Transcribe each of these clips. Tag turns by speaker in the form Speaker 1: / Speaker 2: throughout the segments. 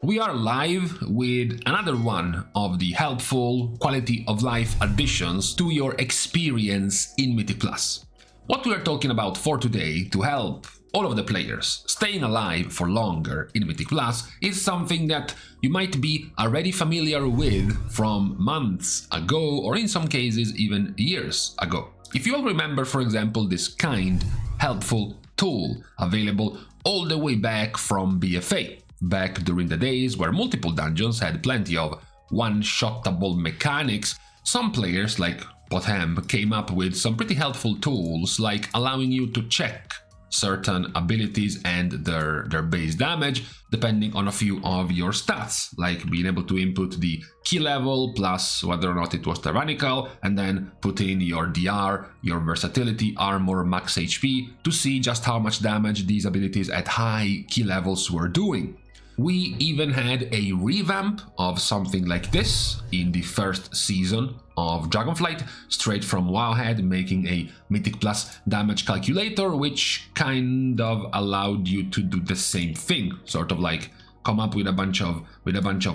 Speaker 1: We are live with another one of the helpful quality of life additions to your experience in Mythic Plus. What we are talking about for today to help all of the players staying alive for longer in Mythic Plus is something that you might be already familiar with from months ago, or in some cases even years ago. If you all remember, for example, this kind helpful tool available all the way back from BFA, back during the days where multiple dungeons had plenty of one-shottable mechanics, some players like Potham came up with some pretty helpful tools, like allowing you to check certain abilities and their base damage depending on a few of your stats, like being able to input the key level plus whether or not it was tyrannical, and then put in your DR, your versatility, armor, max HP to see just how much damage these abilities at high key levels were doing. We even had a revamp of something like this in the first season of Dragonflight, straight from Wowhead, making a Mythic Plus damage calculator, which kind of allowed you to do the same thing, sort of like come up with a bunch of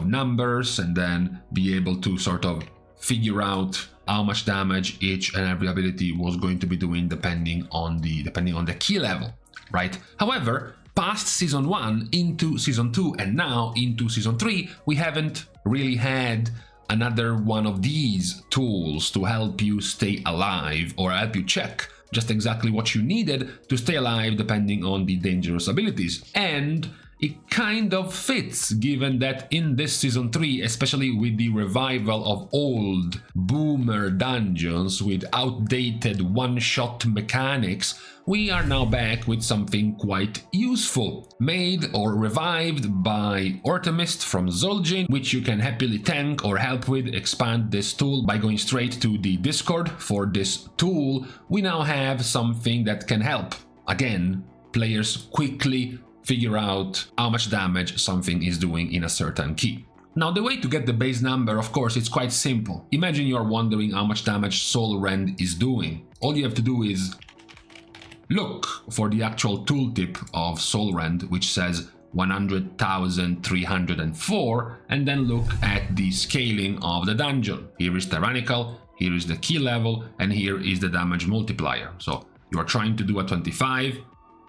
Speaker 1: numbers and then be able to sort of figure out how much damage each and every ability was going to be doing depending on the key level, right? However, past Season 1 into Season 2 and now into Season 3, we haven't really had another one of these tools to help you stay alive or help you check just exactly what you needed to stay alive depending on the dangerous abilities. And it kind of fits, given that in this Season 3, especially with the revival of old boomer dungeons with outdated one-shot mechanics, we are now back with something quite useful, made or revived by Ortemist from Zul'jin, which you can happily tank or help with. Expand this tool by going straight to the Discord for this tool. We now have something that can help, again, players quickly figure out how much damage something is doing in a certain key. Now, the way to get the base number, of course, it's quite simple. Imagine you are wondering how much damage Soul Rend is doing. All you have to do is look for the actual tooltip of Soul Rend, which says 100,304, and then look at the scaling of the dungeon. Here is tyrannical, here is the key level, and here is the damage multiplier. So you are trying to do a 25,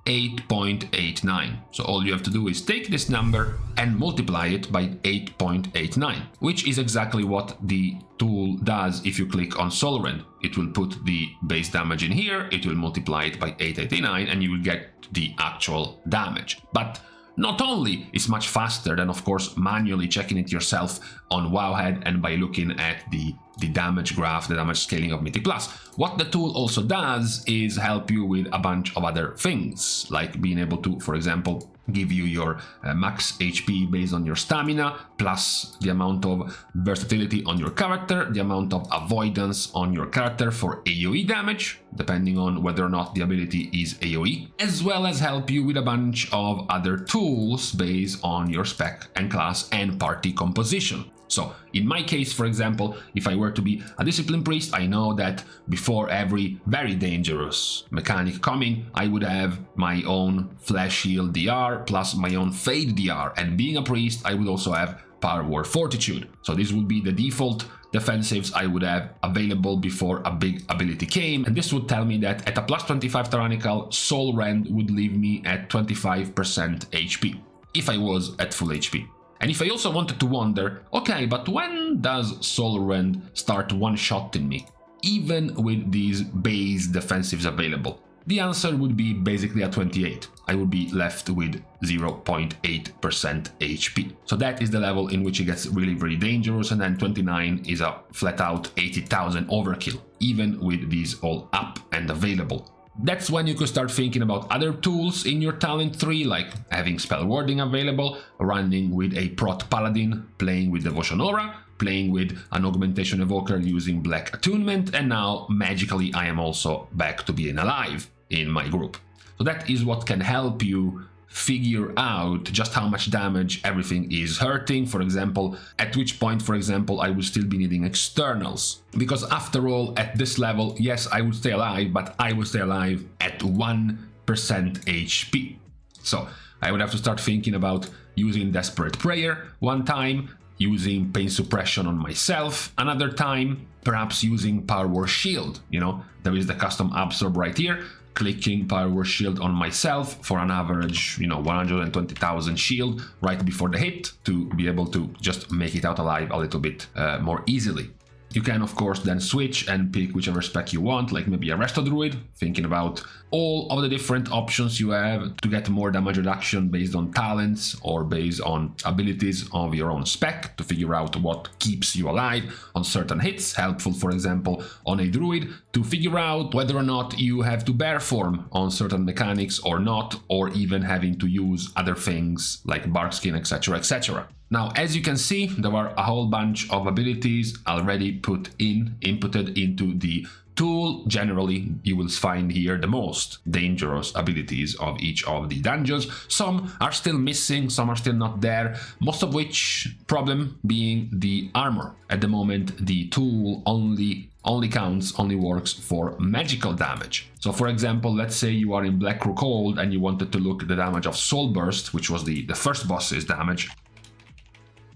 Speaker 1: 8.89. So all you have to do is take this number and multiply it by 8.89, which is exactly what the tool does if you click on Soul Rend. It will put the base damage in here, it will multiply it by 889, and you will get the actual damage. But not only is much faster than, of course, manually checking it yourself on Wowhead and by looking at the damage graph, the damage scaling of Mythic Plus. What the tool also does is help you with a bunch of other things, like being able to, for example, give you your max HP based on your stamina, plus the amount of versatility on your character, the amount of avoidance on your character for AoE damage, depending on whether or not the ability is AoE, as well as help you with a bunch of other tools based on your spec and class and party composition. So, in my case, for example, if I were to be a Discipline Priest, I know that before every very dangerous mechanic coming, I would have my own Flash Heal DR plus my own Fade DR, and being a Priest, I would also have Power War Fortitude. So this would be the default defensives I would have available before a big ability came, and this would tell me that at a plus 25 tyrannical, Soul Rend would leave me at 25% HP, if I was at full HP. And if I also wanted to wonder, okay, but when does Soul Rend start one-shotting me, even with these base defensives available? The answer would be basically at 28. I would be left with 0.8% HP. So that is the level in which it gets really, really dangerous, and then 29 is a flat-out 80,000 overkill, even with these all up and available. That's when you could start thinking about other tools in your talent tree, like having spell warding available, running with a prot paladin, playing with Devotion Aura, playing with an augmentation evoker using Black Attunement, and now magically I am also back to being alive in my group. So that is what can help you figure out just how much damage everything is hurting. For example, at which point, for example, I would still be needing externals. Because after all, at this level, yes, I would stay alive, but I would stay alive at 1% HP. So I would have to start thinking about using Desperate Prayer one time, using Pain Suppression on myself another time, perhaps using Power Word Shield. You know, there is the custom absorb right here, clicking Power Word Shield on myself for an average, 120,000 shield right before the hit to be able to just make it out alive a little bit more easily. You can, of course, then switch and pick whichever spec you want, like maybe a Resto Druid, thinking about all of the different options you have to get more damage reduction based on talents or based on abilities of your own spec to figure out what keeps you alive on certain hits. Helpful, for example, on a Druid to figure out whether or not you have to bear form on certain mechanics or not, or even having to use other things like Barkskin, etc., etc. Now, as you can see, there are a whole bunch of abilities already inputted into the tool. Generally, you will find here the most dangerous abilities of each of the dungeons. Some are still missing, some are still not there, most of which problem being the armor. At the moment, the tool only works for magical damage. So for example, let's say you are in Black Rook Hold and you wanted to look at the damage of Soul Burst, which was the first boss's damage.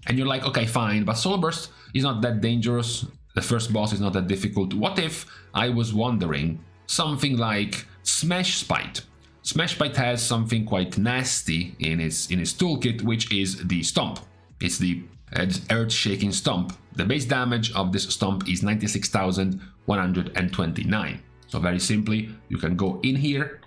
Speaker 1: And you're like, okay, fine, but Soul Burst is not that dangerous, the first boss is not that difficult. What if I was wondering something like Smash Spite? Smash Spite has something quite nasty in its toolkit, which is the Stomp. It's the Earth-Shaking Stomp. The base damage of this Stomp is 96,129. So very simply, you can go in here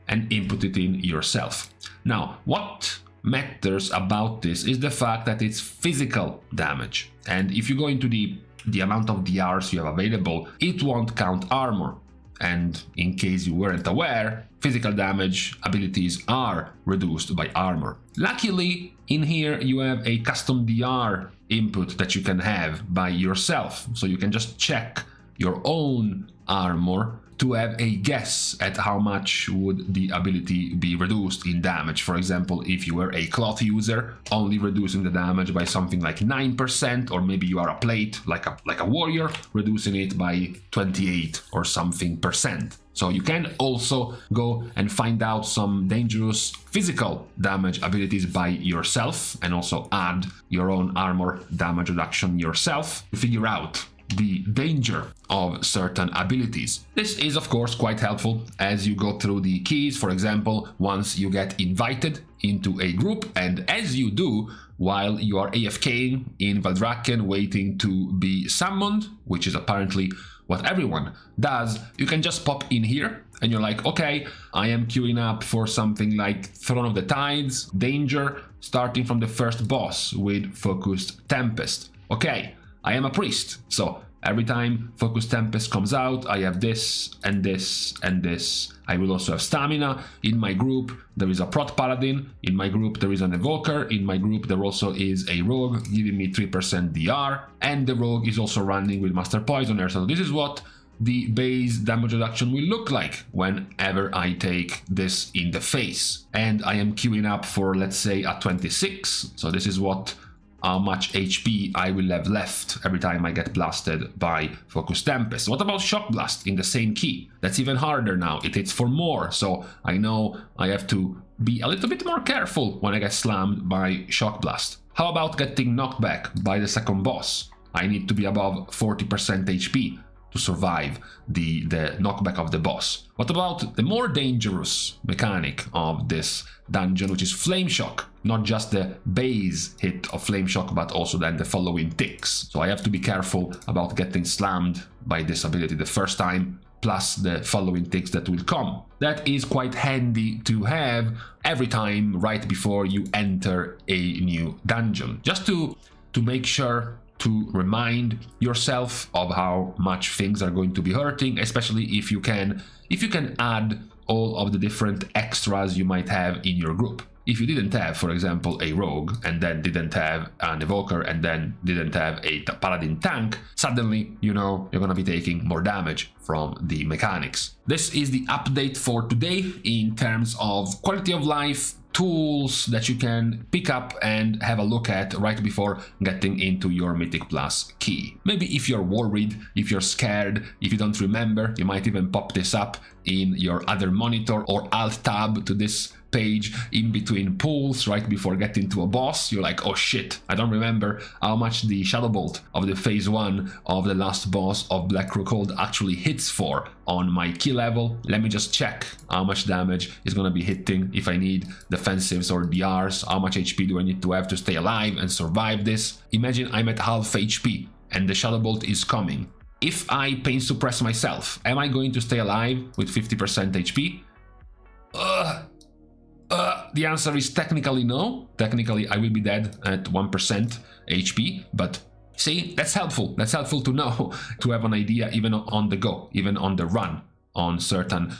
Speaker 1: and input it in yourself. Now, what matters about this is the fact that it's physical damage, and if you go into the amount of DRs you have available, it won't count armor. And in case you weren't aware, physical damage abilities are reduced by armor. Luckily, in here you have a custom DR input that you can have by yourself, so you can just check your own armor to have a guess at how much would the ability be reduced in damage. For example, if you were a cloth user, only reducing the damage by something like 9%, or maybe you are a plate, like a warrior, reducing it by 28 or something %. So you can also go and find out some dangerous physical damage abilities by yourself, and also add your own armor damage reduction yourself to figure out the danger of certain abilities. This is of course quite helpful as you go through the keys. For example, once you get invited into a group, and as you do while you are AFKing in Valdrakken waiting to be summoned, which is apparently what everyone does, you can just pop in here and you're like, okay, I am queuing up for something like Throne of the Tides, Danger, starting from the first boss with Focused Tempest. Okay, I am a priest, so every time Focused Tempest comes out, I have this and this and this. I will also have stamina. In my group, there is a Prot Paladin. In my group, there is an Evoker. In my group, there also is a Rogue, giving me 3% DR. And the Rogue is also running with Master Poisoner. So this is what the base damage reduction will look like whenever I take this in the face. And I am queuing up for, let's say, a 26. So this is how much HP I will have left every time I get blasted by Focused Tempest. What about Shock Blast in the same key? That's even harder now, it hits for more, so I know I have to be a little bit more careful when I get slammed by Shock Blast. How about getting knocked back by the second boss? I need to be above 40% HP to survive the knockback of the boss. What about the more dangerous mechanic of this dungeon, which is Flame Shock? Not just the base hit of Flame Shock, but also then the following ticks. So I have to be careful about getting slammed by this ability the first time, plus the following ticks that will come. That is quite handy to have every time right before you enter a new dungeon, just to make sure to remind yourself of how much things are going to be hurting, especially if you can add all of the different extras you might have in your group. If you didn't have, for example, a Rogue, and then didn't have an Evoker, and then didn't have a Paladin tank, suddenly, you're gonna be taking more damage from the mechanics. This is the update for today in terms of quality of life, tools that you can pick up and have a look at right before getting into your Mythic Plus key. Maybe if you're worried, if you're scared, if you don't remember, you might even pop this up in your other monitor or Alt-Tab to this page in between pulls right before getting to a boss. You're like, oh shit, I don't remember how much the Shadow Bolt of the phase 1 of the last boss of Black Rookhold actually hits for on my key level. Let me just check how much damage is gonna be hitting if I need defensives or DRs. How much HP do I need to have to stay alive and survive this? Imagine I'm at half HP and the Shadow Bolt is coming. If I pain suppress myself, am I going to stay alive with 50% HP? The answer is technically no. Technically, I will be dead at 1% HP, but see, that's helpful. That's helpful to know, to have an idea even on the go, even on the run, on certain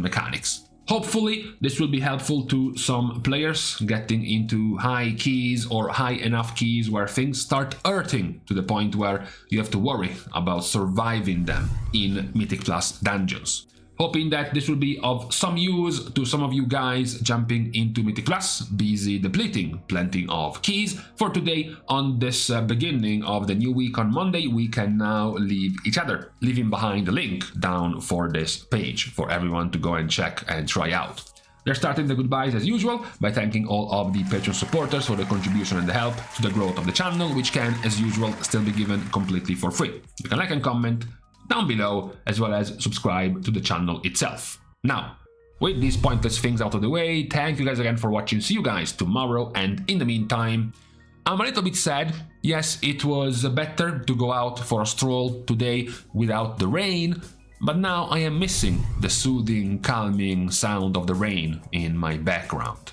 Speaker 1: mechanics. Hopefully, this will be helpful to some players getting into high keys or high enough keys where things start hurting to the point where you have to worry about surviving them in Mythic Plus dungeons. Hoping that this will be of some use to some of you guys jumping into Mythic Plus, busy depleting plenty of keys. For today, on this beginning of the new week on Monday, we can now leave each other, leaving behind the link down for this page for everyone to go and check and try out. They're starting the goodbyes as usual by thanking all of the Patreon supporters for the contribution and the help to the growth of the channel, which can, as usual, still be given completely for free. You can like and comment down below, as well as subscribe to the channel itself. Now, with these pointless things out of the way, thank you guys again for watching. See you guys tomorrow, and in the meantime, I'm a little bit sad. Yes, it was better to go out for a stroll today without the rain, but now I am missing the soothing, calming sound of the rain in my background.